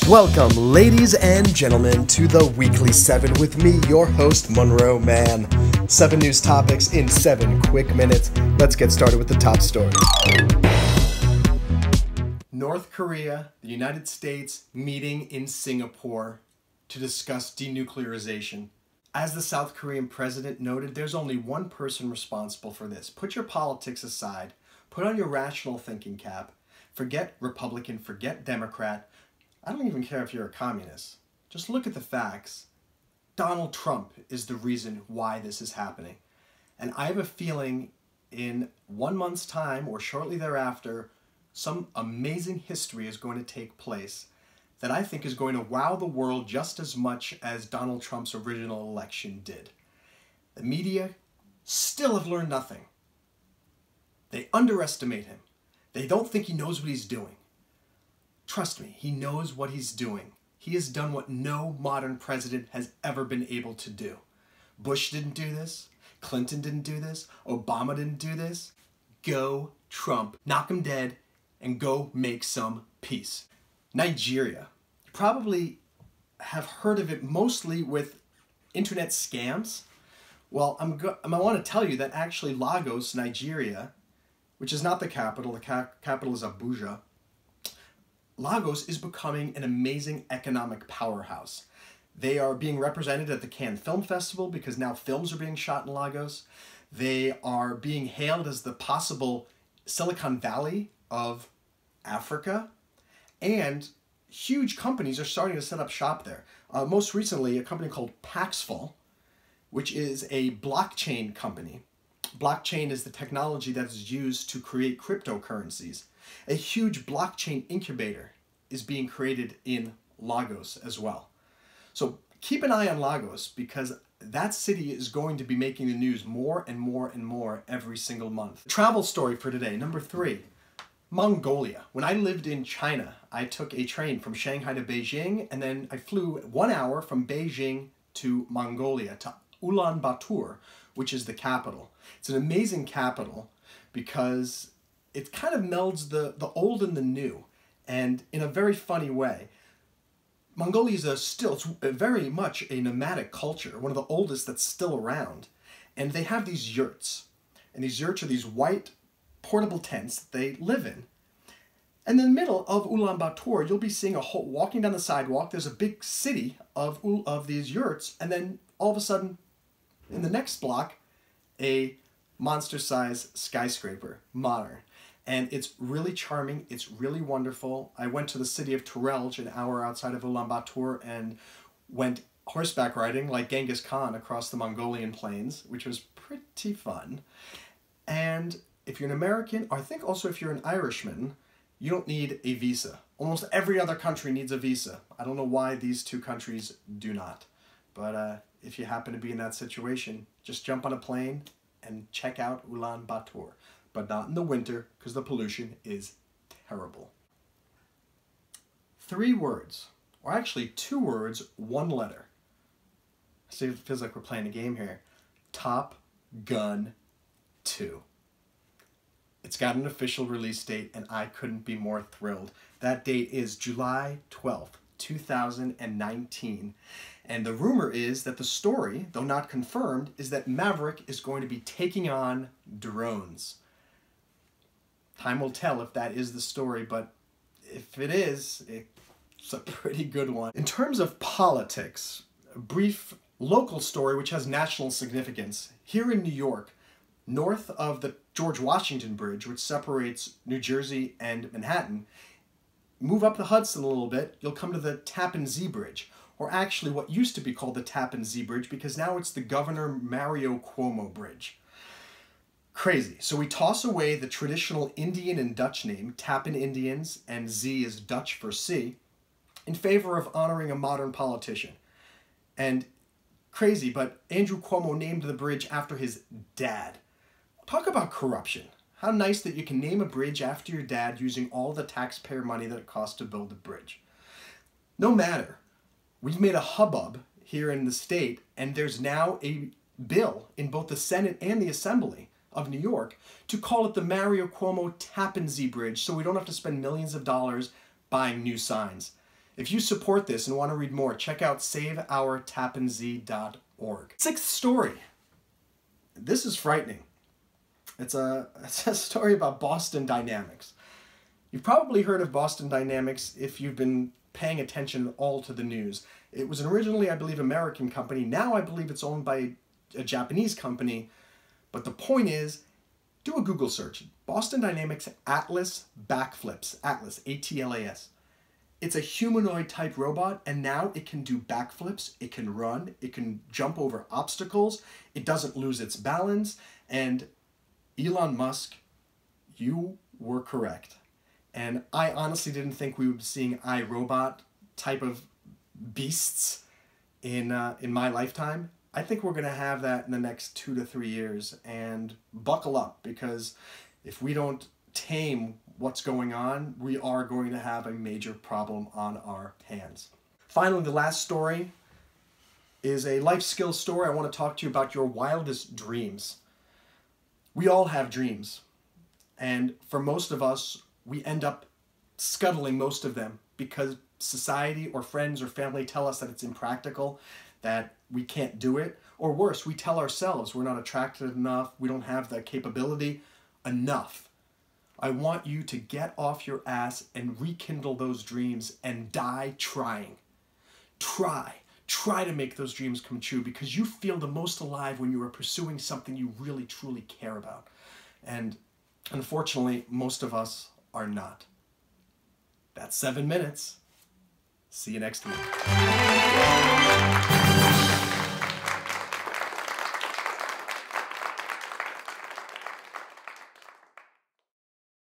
Welcome, ladies and gentlemen, to the Weekly 7 with me, your host, Monroe Mann. 7 news topics in 7 quick minutes. Let's get started with the top story. North Korea, the United States meeting in Singapore to discuss denuclearization. As the South Korean president noted, there's only one person responsible for this. Put your politics aside. Put on your rational thinking cap. Forget Republican, forget Democrat. I don't even care if you're a communist. Just look at the facts. Donald Trump is the reason why this is happening. And I have a feeling in 1 month's time or shortly thereafter, some amazing history is going to take place that I think is going to wow the world just as much as Donald Trump's original election did. The media still have learned nothing. They underestimate him. They don't think he knows what he's doing. Trust me, he knows what he's doing. He has done what no modern president has ever been able to do. Bush didn't do this. Clinton didn't do this. Obama didn't do this. Go Trump. Knock him dead and go make some peace. Nigeria. You probably have heard of it mostly with internet scams. Well, I want to tell you that actually Lagos, Nigeria, which is not the capital capital is Abuja, Lagos is becoming an amazing economic powerhouse. They are being represented at the Cannes Film Festival because now films are being shot in Lagos. They are being hailed as the possible Silicon Valley of Africa. And huge companies are starting to set up shop there. Most recently, a company called Paxful, which is a blockchain company. Blockchain is the technology that is used to create cryptocurrencies. A huge blockchain incubator is being created in Lagos as well. So keep an eye on Lagos because that city is going to be making the news more and more and more every single month. Travel story for today, number 3, Mongolia. When I lived in China, I took a train from Shanghai to Beijing, and then I flew 1 hour from Beijing to Mongolia, to Ulaanbaatar, which is the capital. It's an amazing capital because it kind of melds the old and the new, and in a very funny way. Mongolia is it's very much a nomadic culture, one of the oldest that's still around. And they have these yurts. And these yurts are these white portable tents that they live in. And in the middle of Ulaanbaatar, you'll be seeing walking down the sidewalk, there's a big city of these yurts, and then all of a sudden, in the next block, a monster-sized skyscraper, modern. And it's really charming, it's really wonderful. I went to the city of Turelj, an hour outside of Ulaanbaatar, and went horseback riding like Genghis Khan across the Mongolian plains, which was pretty fun. And if you're an American, or I think also if you're an Irishman, you don't need a visa. Almost every other country needs a visa. I don't know why these two countries do not. But if you happen to be in that situation, just jump on a plane and check out Ulaanbaatar. But not in the winter, because the pollution is terrible. 3 words, or actually 2 words, 1 letter. See, it feels like we're playing a game here. Top Gun 2. It's got an official release date, and I couldn't be more thrilled. That date is July 12th, 2019. And the rumor is that the story, though not confirmed, is that Maverick is going to be taking on drones. Time will tell if that is the story, but if it is, it's a pretty good one. In terms of politics, a brief local story which has national significance. Here in New York, north of the George Washington Bridge, which separates New Jersey and Manhattan, move up the Hudson a little bit, you'll come to the Tappan Zee Bridge, or actually what used to be called the Tappan Zee Bridge, because now it's the Governor Mario Cuomo Bridge. Crazy. So we toss away the traditional Indian and Dutch name, Tappan Indians, and Z is Dutch for sea, in favor of honoring a modern politician. And crazy, but Andrew Cuomo named the bridge after his dad. Talk about corruption. How nice that you can name a bridge after your dad using all the taxpayer money that it costs to build the bridge. No matter. We've made a hubbub here in the state, and there's now a bill in both the Senate and the Assembly of New York to call it the Mario Cuomo Tappan Zee Bridge so we don't have to spend millions of dollars buying new signs. If you support this and want to read more, check out saveourtappanz.org. Sixth story. This is frightening. It's a story about Boston Dynamics. You've probably heard of Boston Dynamics if you've been paying attention at all to the news. It was originally, I believe, an American company. Now I believe it's owned by a Japanese company. But the point is, do a Google search. Boston Dynamics Atlas backflips. Atlas, A-T-L-A-S. It's a humanoid type robot, and now it can do backflips, it can run, it can jump over obstacles, it doesn't lose its balance, and Elon Musk, you were correct. And I honestly didn't think we would be seeing iRobot type of beasts in my lifetime. I think we're going to have that in the next 2 to 3 years, and buckle up, because if we don't tame what's going on, we are going to have a major problem on our hands. Finally, the last story is a life skills story. I want to talk to you about your wildest dreams. We all have dreams, and for most of us, we end up scuttling most of them because society or friends or family tell us that it's impractical, that we can't do it, or worse, we tell ourselves we're not attractive enough, we don't have the capability. Enough. I want you to get off your ass and rekindle those dreams and die trying. Try to make those dreams come true, because you feel the most alive when you are pursuing something you really, truly care about. And unfortunately, most of us are not. That's 7 minutes. See you next week.